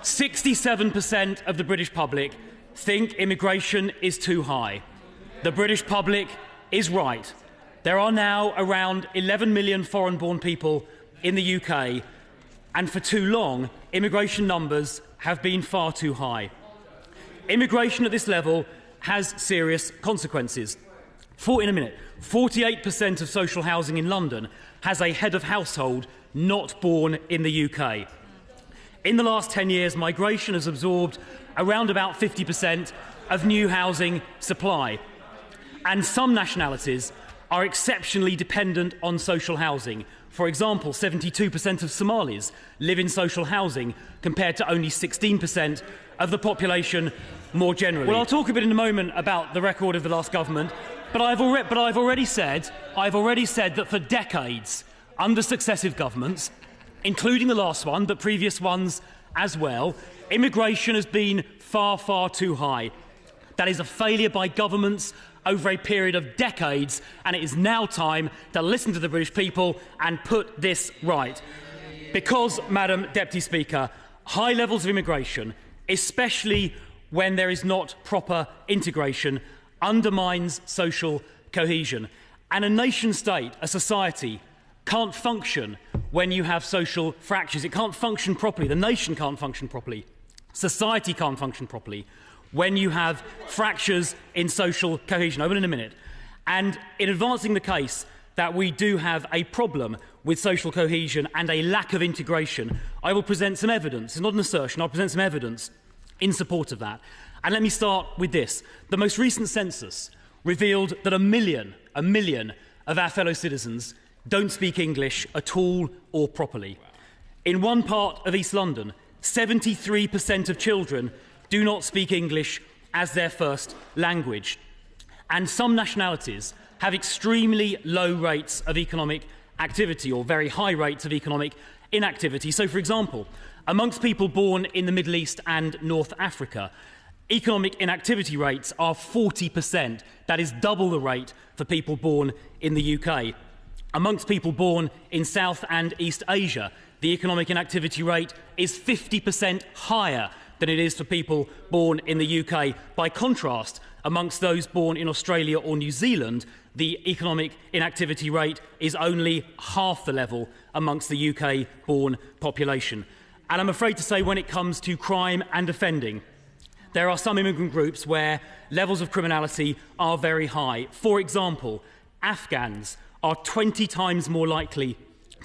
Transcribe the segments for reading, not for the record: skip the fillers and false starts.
67% of the British public think immigration is too high. The British public is right. There are now around 11 million foreign-born people in the UK, and for too long, immigration numbers have been far too high. Immigration at this level has serious consequences. In a minute, 48% of social housing in London has a head of household not born in the UK. In the last 10 years, migration has absorbed around about 50% of new housing supply. And some nationalities are exceptionally dependent on social housing. For example, 72% of Somalis live in social housing compared to only 16% of the population more generally. Well, I'll talk a bit in a moment about the record of the last government, but I've already said that for decades, under successive governments, including the last one, but previous ones as well, immigration has been far, far too high. That is a failure by governments over a period of decades, and it is now time to listen to the British people and put this right. Because, Madam Deputy Speaker, high levels of immigration, especially when there is not proper integration, undermines social cohesion. And a nation-state, a society, can't function when you have social fractures. It can't function properly. The nation can't function properly. Society can't function properly when you have fractures in social cohesion. Over in a minute. And in advancing the case that we do have a problem with social cohesion and a lack of integration, I will present some evidence. It's not an assertion. I'll present some evidence in support of that. And let me start with this. The most recent census revealed that a million of our fellow citizens don't speak English at all or properly. In one part of East London, 73% of children do not speak English as their first language. And some nationalities have extremely low rates of economic activity, or very high rates of economic inactivity. So, for example, amongst people born in the Middle East and North Africa, economic inactivity rates are 40%. That is double the rate for people born in the UK. Amongst people born in South and East Asia, the economic inactivity rate is 50% higher than it is for people born in the UK. By contrast, amongst those born in Australia or New Zealand, the economic inactivity rate is only half the level amongst the UK-born population. And I'm afraid to say, when it comes to crime and offending, there are some immigrant groups where levels of criminality are very high. For example, Afghans are 20 times more likely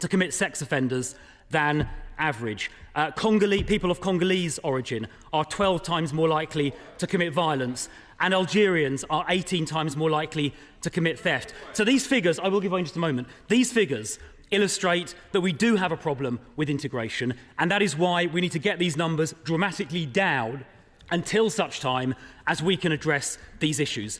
to commit sex offenders than average. People of Congolese origin are 12 times more likely to commit violence, and Algerians are 18 times more likely to commit theft. So these figures, I will give away in just a moment, these figures illustrate that we do have a problem with integration, and that is why we need to get these numbers dramatically down until such time as we can address these issues.